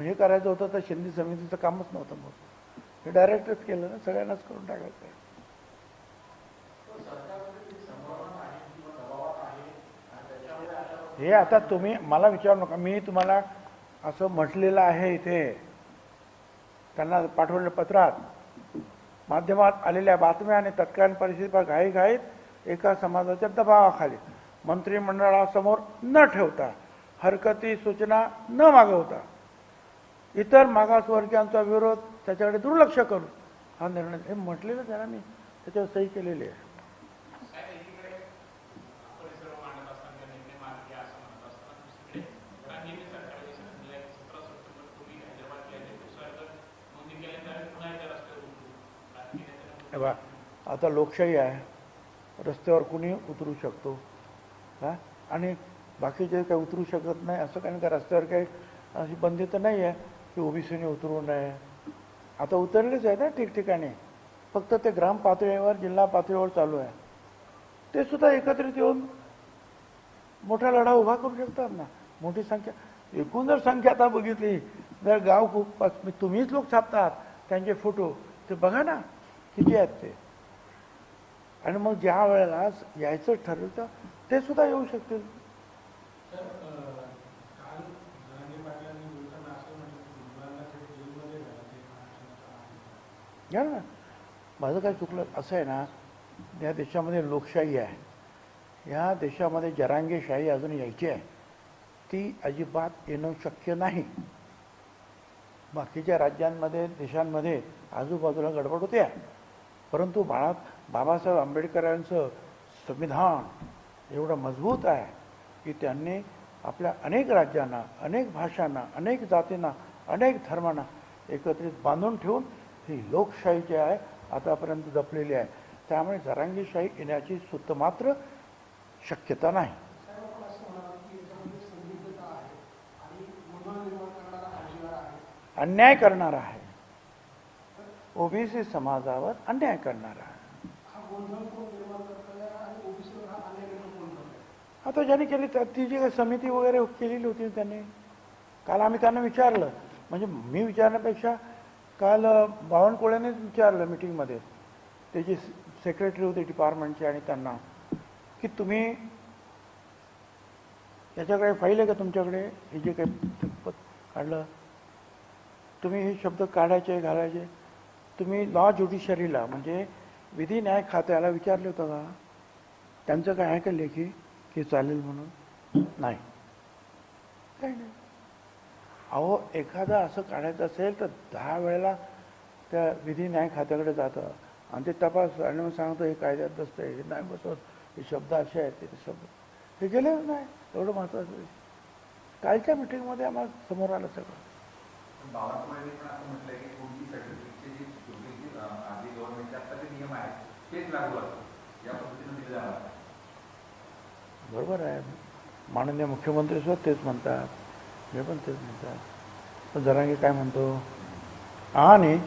हे करायचं होतं तर शिंदे समितीचं कामच नव्हतं, मग हे डायरेक्टच केलं ना, सगळ्यांनाच करून टाकायचं आहे. हे आता तुम्ही मला विचारू नका, मी तुम्हाला असं म्हटलेलं आहे इथे, त्यांना पाठवलेल्या पत्रात, माध्यमात आलेल्या बातम्या आणि तत्कालीन परिस्थितीवर घाईघाईत एका समाजाच्या दबावाखाली मंत्रिमंडळासमोर न ठेवता, हरकती सूचना न मागवता, इतर मागासवर्गीयांचा विरोध त्याच्याकडे दुर्लक्ष करून हा निर्णय, हे म्हटलेलं त्याला मी त्याच्यावर सही केलेली आहे. आता लोकशाही आहे, रस्त्यावर कुणी उतरू शकतो, हा, आणि बाकीचे काही उतरू शकत नाही असं काही, का रस्त्यावर काही अशी बंदी तर नाही आहे की ओबीसीने उतरू नये. आता उतरलेच आहे ना ठिकठिकाणी, फक्त ते ग्राम पातळीवर जिल्हा पातळीवर चालू आहे. ते सुद्धा एकत्रित येऊन मोठा लढा उभा करू शकतात ना. मोठी संख्या, एकूण जर संख्या आता बघितली, जर गाव खूप तुम्हीच लोक छापतात त्यांचे फोटो, ते बघा ना किती आहेत ते. आणि मग ज्या वेळेला यायचं ठरवतं ते सुद्धा येऊ शकतील. घ्या ना, माझं काय चुकलं असं आहे ना, या देशामध्ये लोकशाही आहे, या देशामध्ये जरांगेशाही अजून यायची आहे, ती अजिबात येणं शक्य नाही. बाकीच्या राज्यांमध्ये देशांमध्ये आजूबाजूला गडबड होते, परंतु बाबासाहेब आंबेडकरांचं संविधान एवढं मजबूत आहे की त्यांनी आपल्या अनेक राज्यांना, अनेक भाषांना, अनेक जातींना, अनेक धर्मांना एकत्रित बांधून ठेवून ही लोकशाही जी आहे आतापर्यंत जपलेली आहे. त्यामुळे जरांगीशाही येण्याची सुद्धा मात्र शक्यता नाही. अन्याय करणारा आहे, ओबीसी समाजावर अन्याय करणारा आहे. आता ज्यांनी केली ती जी काही समिती वगैरे केलेली होती त्यांनी, काल आम्ही त्यांना विचारलं, म्हणजे मी विचारण्यापेक्षा काल बावनकुळेनेच विचारलं मीटिंगमध्ये, त्याची सेक्रेटरी होते डिपार्टमेंटचे, आणि त्यांना की तुम्ही याच्याकडे फाईल आहे का तुमच्याकडे, हे जे काही काढलं, तुम्ही हे शब्द काढायचे घालायचे, तुम्ही लॉ ज्युडिशरीला म्हणजे विधी न्याय खात्याला विचारले होतं का, त्यांचं काय आहे का लेखी की चालेल म्हणून? नाही, काही नाही. अहो, एखादा असं काढायचं असेल तर 10 वेळेला त्या विधी न्याय खात्याकडे जातं आणि ते तपास, आणि मग सांगतो हे कायद्यात बसतं, हे नाही बसत, हे शब्द असे आहेत, ते शब्द हे गेलेच नाही. एवढं महत्त्वाचं कालच्या मिटिंगमध्ये आम्हाला समोर आलं सगळं. बावनकुळेंनी पण असं म्हटलंय की कोणती सर्टिफिकेटचे जी पूर्वीची आधी गव्हर्नमेंटचे आता जे नियम आहेत तेच लागू असतात, या पद्धतीने दिले जाणार. बरोबर आहे, माननीय मुख्यमंत्री सुद्धा तेच म्हणतात, हे पण तेच म्हणतात. पण जरांगे काय म्हणतो, आणि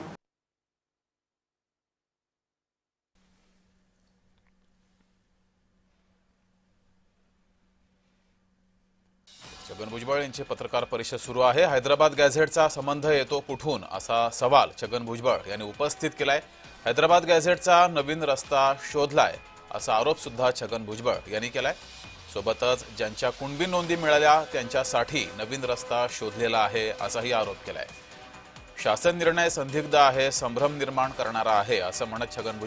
छगन भुजबळ यांची पत्रकार परिषद सुरू आहे. हैदराबाद गॅझेटचा संबंध येतो कुठून, असा सवाल छगन भुजबळ यांनी उपस्थित केलाय. हैदराबाद गॅझेटचा नवीन रस्ता शोधलाय असा आरोप सुद्धा छगन भुजबळ यांनी केलाय. सोबतच ज्यांच्या कुणबी नोंदी मिळाल्या त्यांच्यासाठी नवीन रस्ता शोधलेला आहे असाही आरोप केलाय. शासन निर्णय संदिग्ध आहे, संभ्रम निर्माण करणारा आहे असं म्हणत छगन भुजबळ